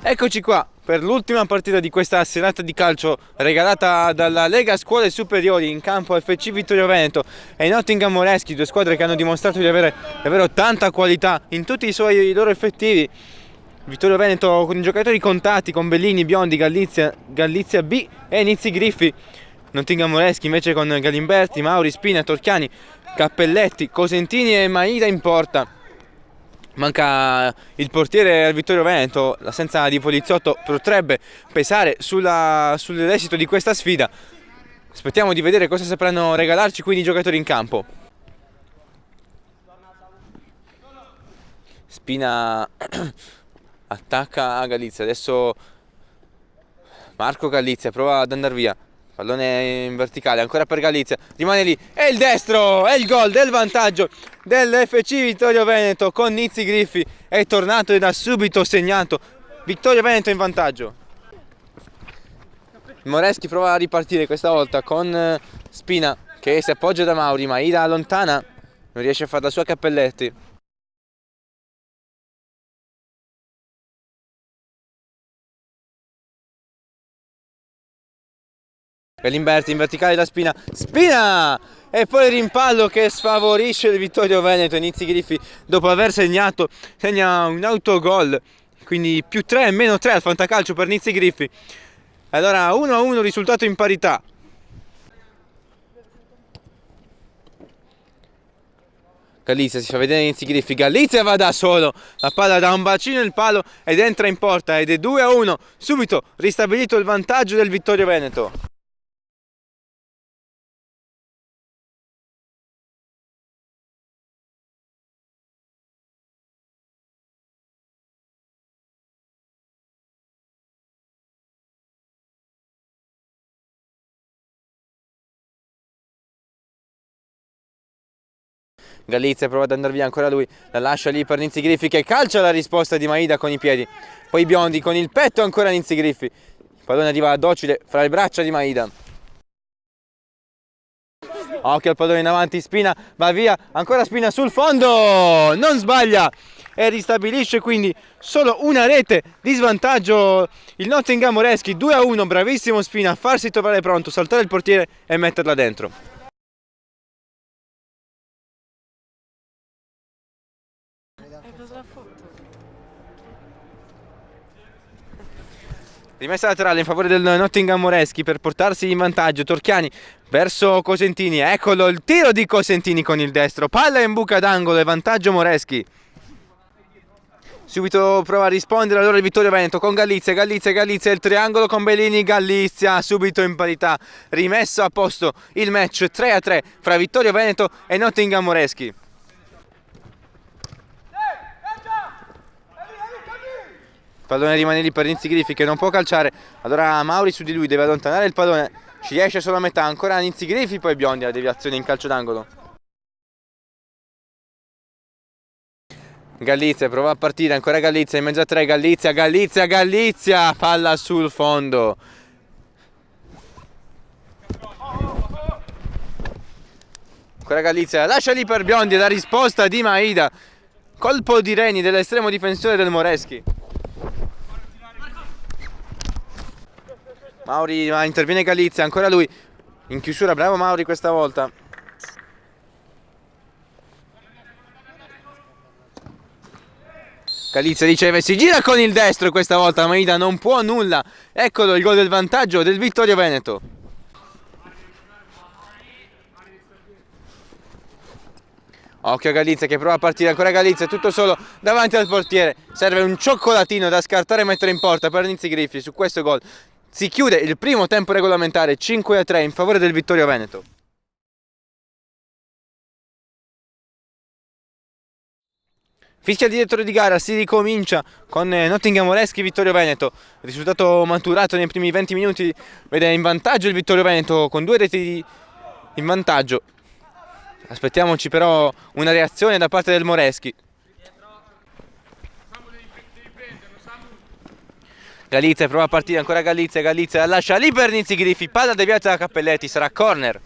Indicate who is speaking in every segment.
Speaker 1: Eccoci qua per l'ultima partita di questa serata di calcio regalata dalla Lega Scuole Superiori in campo FC Vittorio Veneto e Nottingham Moreschi, due squadre che hanno dimostrato di avere davvero tanta qualità in tutti i loro effettivi. Vittorio Veneto con i giocatori contati, con Bellini, Biondi, Galizia B e Nizzi Griffi. Nottingham Moreschi invece con Galimberti, Mauri, Spina, Torchiani, Cappelletti, Cosentini e Maida in porta. Manca il portiere al Vittorio Veneto, l'assenza di Poliziotto potrebbe pesare sull'esito di questa sfida. Aspettiamo di vedere cosa sapranno regalarci quindi i giocatori in campo. Spina attacca a Galizia, adesso Marco Galizia prova ad andare via. Pallone in verticale, ancora per Galizia, rimane lì, è il destro, è il gol del vantaggio dell'FC Vittorio Veneto con Nizzi Griffi, è tornato ed ha subito segnato. Vittorio Veneto in vantaggio. Moreschi prova a ripartire questa volta con Spina che si appoggia da Mauri, Maida allontana, non riesce a fare la sua Cappelletti. Galimberti in verticale da Spina, e poi il rimpallo che sfavorisce il Vittorio Veneto. Nizzi Griffi dopo aver segna un autogol, quindi più 3 e meno 3 al fantacalcio per Nizzi Griffi. Allora 1-1, risultato in parità. Galizia si fa vedere Nizzi Griffi, Galizia va da solo, la palla da un bacino il palo ed entra in porta ed è 2-1, subito ristabilito il vantaggio del Vittorio Veneto. Galizia prova ad andare via ancora lui, la lascia lì per Nizzi Griffi che calcia la risposta di Maida con i piedi, poi Biondi con il petto ancora Nizzi Griffi, il pallone arriva docile fra le braccia di Maida. Occhio al pallone in avanti, Spina va via, ancora Spina sul fondo, non sbaglia e ristabilisce quindi solo una rete di svantaggio il Nottingham Moreschi. 2-1, bravissimo Spina a farsi trovare pronto, saltare il portiere e metterla dentro. Rimessa laterale in favore del Nottingham Moreschi per portarsi in vantaggio. Torchiani verso Cosentini, eccolo il tiro di Cosentini con il destro, palla in buca d'angolo e vantaggio Moreschi. Subito prova a rispondere allora il Vittorio Veneto con Galizia, il triangolo con Bellini, Galizia subito in parità, rimesso a posto il match 3-3 fra Vittorio Veneto e Nottingham Moreschi. Il pallone rimane lì per Nizzi Griffi che non può calciare, allora Mauri su di lui deve allontanare il pallone, ci riesce solo a metà, ancora Nizzi Griffi, poi Biondi la deviazione in calcio d'angolo. Galizia prova a partire, ancora Galizia in mezzo a 3, Galizia, palla sul fondo. Ancora Galizia, lascia lì per Biondi la risposta di Maida, colpo di Reni dell'estremo difensore del Moreschi. Mauri, ma interviene Galizia, ancora lui in chiusura, bravo Mauri questa volta. Galizia riceve, si gira con il destro questa volta, Maida non può nulla, eccolo il gol del vantaggio del Vittorio Veneto. Occhio a Galizia che prova a partire, ancora Galizia tutto solo davanti al portiere, serve un cioccolatino da scartare e mettere in porta per Nizzi Griffi. Su questo gol si chiude il primo tempo regolamentare 5-3 in favore del Vittorio Veneto. Fischia il direttore di gara, si ricomincia con Nottingham Moreschi e Vittorio Veneto. Risultato maturato nei primi 20 minuti vede in vantaggio il Vittorio Veneto con 2 reti in vantaggio. Aspettiamoci però una reazione da parte del Moreschi. Galizia prova a partire, ancora Galizia la lascia lì per Nizzi Griffi, palla deviata da Cappelletti, sarà corner.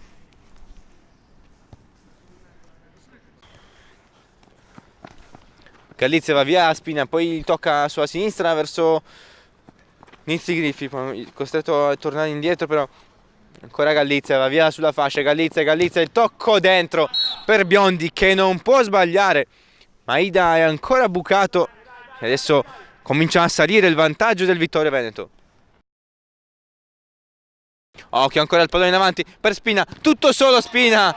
Speaker 1: Galizia va via a Spina, poi tocca sulla sinistra verso Nizzi Griffi, costretto a tornare indietro, però ancora Gallizia, va via sulla fascia, Gallizia, il tocco dentro per Biondi che non può sbagliare. Maida è ancora bucato e adesso comincia a salire il vantaggio del Vittorio Veneto. Occhio, ancora il pallone in avanti per Spina, tutto solo Spina,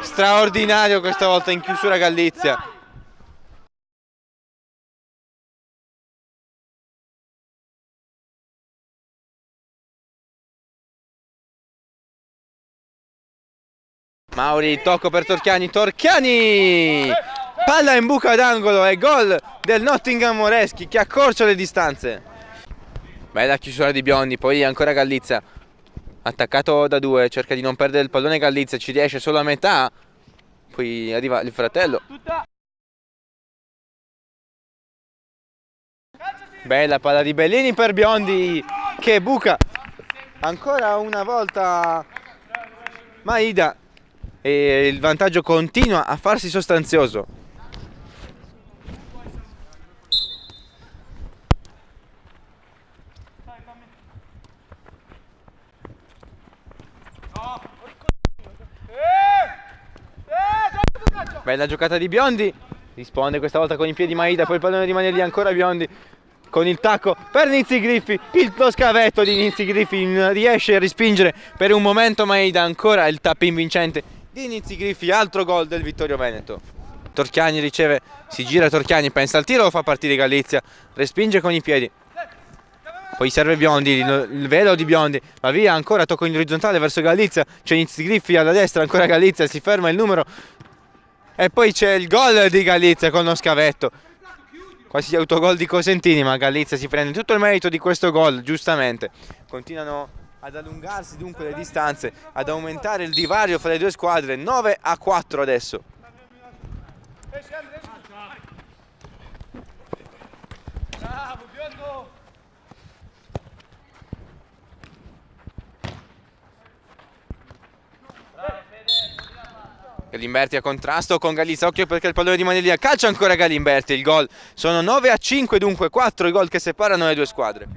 Speaker 1: straordinario questa volta in chiusura Gallizia. Mauri, tocco per Torchiani, palla in buca d'angolo e gol del Nottingham Moreschi che accorcia le distanze. Bella chiusura di Biondi, poi ancora Gallizia, attaccato da due, cerca di non perdere il pallone Gallizia, ci riesce solo a metà, poi arriva il fratello. Bella palla di Bellini per Biondi che buca ancora una volta Maida e il vantaggio continua a farsi sostanzioso. Bella giocata di Biondi, risponde questa volta con i piedi Maida, poi il pallone rimane lì, ancora Biondi con il tacco per Nizzi Griffi, lo scavetto di Nizzi Griffi riesce a respingere per un momento Maida, ancora il tap-in vincente di Nizzi Griffi, altro gol del Vittorio Veneto. Torchiani riceve, si gira Torchiani, pensa al tiro, lo fa partire Gallizia, respinge con i piedi. Poi serve Biondi, il velo di Biondi, va via, ancora tocco in orizzontale verso Gallizia, c'è Nizzi Griffi alla destra, ancora Gallizia, si ferma il numero e poi c'è il gol di Gallizia con lo scavetto. Quasi autogol di Cosentini, ma Gallizia si prende tutto il merito di questo gol, giustamente. Continuano ad allungarsi dunque le distanze, ad aumentare il divario fra le due squadre, 9-4 adesso. Galimberti a contrasto con Gallizia, occhio perché il pallone rimane lì, calcia ancora Galimberti, il gol. Sono 9-5 dunque, 4 i gol che separano le due squadre.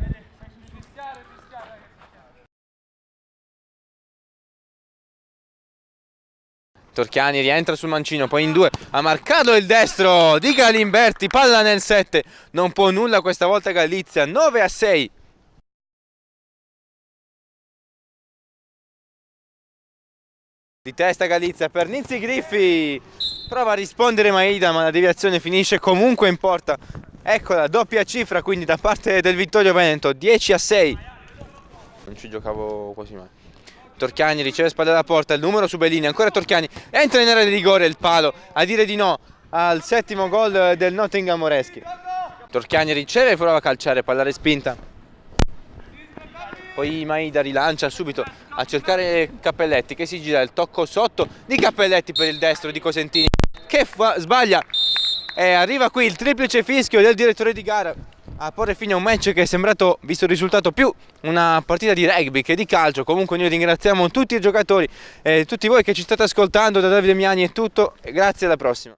Speaker 1: Torchiani rientra sul mancino, poi in due, ha marcato il destro di Galimberti, palla nel 7, non può nulla questa volta Gallizia, 9-6. Di testa Gallizia per Nizzi Griffi, prova a rispondere Maida ma la deviazione finisce comunque in porta. Eccola, doppia cifra quindi da parte del Vittorio Veneto, 10-6. Non ci giocavo quasi mai. Torchiani riceve spalle alla porta, il numero su Bellini, ancora Torchiani, entra in area di rigore, il palo a dire di no al settimo gol del Nottingham Moreschi. Torchiani riceve e prova a calciare, palla respinta. Poi Maida rilancia subito a cercare Cappelletti che si gira, il tocco sotto di Cappelletti per il destro di Cosentini che sbaglia e arriva qui il triplice fischio del direttore di gara a porre fine a un match che è sembrato, visto il risultato, più una partita di rugby che di calcio. Comunque noi ringraziamo tutti i giocatori e tutti voi che ci state ascoltando. Da Davide Miani è tutto e grazie, alla prossima.